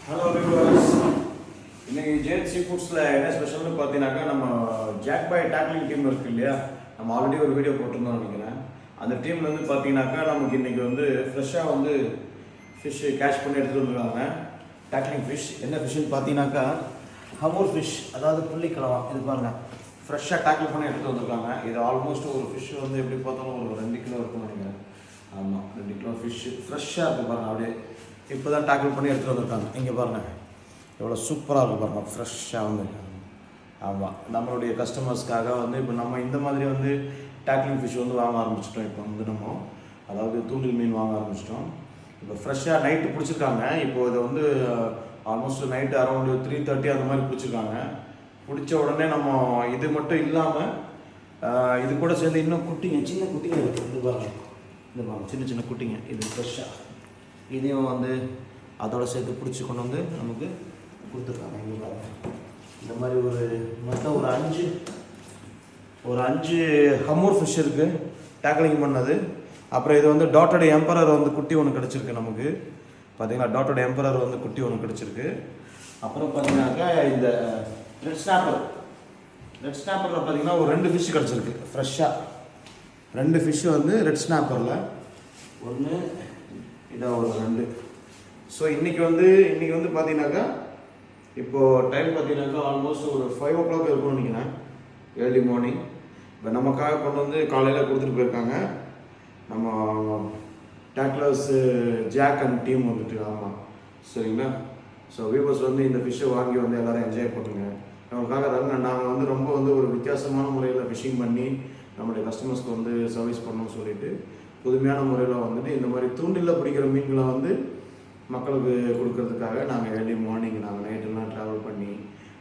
Hello viewers, இன்னைக்கு ஜெயந்த் சீ ஃபுட்ஸில் என்ன ஸ்பெஷல்னு பார்த்தீங்கன்னாக்கா நம்ம ஜாக் பாய் டேக்லிங் டீம் இருக்குது இல்லையா, நம்ம ஆல்ரெடி ஒரு வீடியோ போட்டிருந்தோம் நினைக்கிறேன். அந்த டீமில் வந்து பார்த்தீங்கன்னாக்கா நமக்கு இன்றைக்கி வந்து ஃப்ரெஷ்ஷாக வந்து ஃபிஷ் கேட்ச் பண்ணி எடுத்துகிட்டு வந்துருக்காங்க. டேக்லிங் ஃபிஷ் என்ன ஃபிஷ்ஷுன்னு பார்த்தீங்கன்னாக்கா ஹமூர் ஃபிஷ், அதாவது புள்ளிக்கிழவா. இது பாருங்கள், ஃப்ரெஷ்ஷாக டேக்கிள் பண்ணி எடுத்துகிட்டு வந்திருக்காங்க. இது ஆல்மோஸ்ட் ஒரு ஃபிஷ் வந்து எப்படி பார்த்தாலும் ஒரு 2 கிலோ இருக்குன்னு நினைக்கிறேன். ஆமாம், 2 கிலோ ஃபிஷ்ஷு ஃப்ரெஷ்ஷாக இருக்குது பாருங்கள். அப்படியே இப்போ தான் டேக்கிள் பண்ணி எடுத்துகிட்டு வந்திருக்காங்க. இங்கே பாருங்கள் எவ்வளோ சூப்பராக இருக்குது பாருங்கள், ஃப்ரெஷ்ஷாக வந்து. ஆமாம், நம்மளுடைய கஸ்டமர்ஸ்க்காக வந்து இப்போ நம்ம இந்த மாதிரி வந்து டேக்லிங் ஃபிஷ் வந்து வாங்க ஆரம்பிச்சிட்டோம். இப்போ வந்து நம்ம அதாவது தூண்டில் மீன் வாங்க ஆரம்பிச்சிட்டோம். இப்போ ஃப்ரெஷ்ஷாக நைட்டு பிடிச்சிருக்காங்க. இப்போது இதை வந்து ஆல்மோஸ்ட் நைட்டு அரௌண்டு 3:30 அந்த மாதிரி பிடிச்சிருக்காங்க. பிடிச்ச உடனே நம்ம இது மட்டும் இல்லாமல் இது கூட சேர்ந்து இன்னும் குட்டிங்க, சின்ன குட்டிங்க இருக்குது. இது பாருங்கள், இந்த பாருங்கள், சின்ன சின்ன குட்டிங்க. இது ஃப்ரெஷ்ஷாக இதையும் வந்து அதோடு சேர்த்து பிடிச்சி கொண்டு வந்து நமக்கு கொடுத்துருக்காங்க. இங்கே பாருங்கள், இந்த மாதிரி மொத்தம் ஒரு அஞ்சு ஹமூர் ஃபிஷ் இருக்குது டேக்லிங் பண்ணது. அப்புறம் இது வந்து டாட்டட் எம்பரர் வந்து குட்டி ஒன்று கிடச்சிருக்கு நமக்கு. பார்த்தீங்கன்னா டாட்டட் எம்பரர் வந்து குட்டி ஒன்று கிடச்சிருக்கு. அப்புறம் பார்த்தீங்கன்னாக்கா இந்த ரெட் ஸ்னாப்பரில் பார்த்தீங்கன்னா ஒரு 2 ஃபிஷ் கிடச்சிருக்கு ஃப்ரெஷ்ஷாக. 2 ஃபிஷ்ஷு வந்து ரெட் ஸ்னாப்பரில், ஒன்று இதான் ஒரு 2. ஸோ இன்றைக்கி வந்து பார்த்தீங்கன்னாக்கா இப்போது டைம் பார்த்தீங்கன்னாக்கா ஆல்மோஸ்ட் ஒரு 5 o'clock இருக்கும்னு நினைக்கிறேன், ஏர்லி மார்னிங். இப்போ நமக்காக கொண்டு வந்து காலையில் கொடுத்துட்டு போயிருக்காங்க நம்ம டேக்லர்ஸு ஜாக் அண்ட் டீம் வந்துட்டு. ஆமாம், சரிங்களா. ஸோ வியூவர்ஸ் வந்து இந்த ஃபிஷ்ஷை வாங்கி வந்து எல்லோரும் என்ஜாய் பண்ணுங்க. நமக்காக நாங்கள் வந்து ரொம்ப வந்து ஒரு வித்தியாசமான முறையில் ஃபிஷிங் பண்ணி நம்மளுடைய கஸ்டமர்ஸ்க்கு வந்து சர்வீஸ் பண்ணணும்னு சொல்லிட்டு புதுமையான முறையில் வந்துட்டு இந்த மாதிரி தூண்டில் பிடிக்கிற மீன்களை வந்து மக்களுக்கு கொடுக்கறதுக்காக நாங்கள் ஏர்லி மார்னிங் நைட்டெல்லாம் ட்ராவல் பண்ணி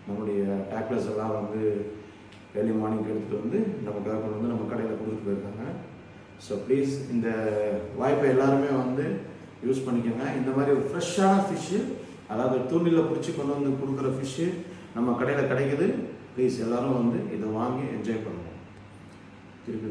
நம்மளுடைய டேக்லர்ஸ் எல்லாம் வந்து ஏர்லி மார்னிங் எடுத்துகிட்டு வந்து நமக்காக கொண்டு வந்து நம்ம கடையில் கொடுத்துட்டு போயிருக்காங்க. ஸோ ப்ளீஸ் இந்த வாய்ப்பை எல்லாருமே வந்து யூஸ் பண்ணிக்கோங்க. இந்த மாதிரி ஒரு ஃப்ரெஷ்ஷான ஃபிஷ்ஷு, அதாவது தூண்டில் பிடிச்சி கொண்டு வந்து கொடுக்குற ஃபிஷ்ஷு நம்ம கடையில் கிடைக்குது. ப்ளீஸ் எல்லோரும் வந்து இதை வாங்கி என்ஜாய் பண்ணுவோம். திருப்பி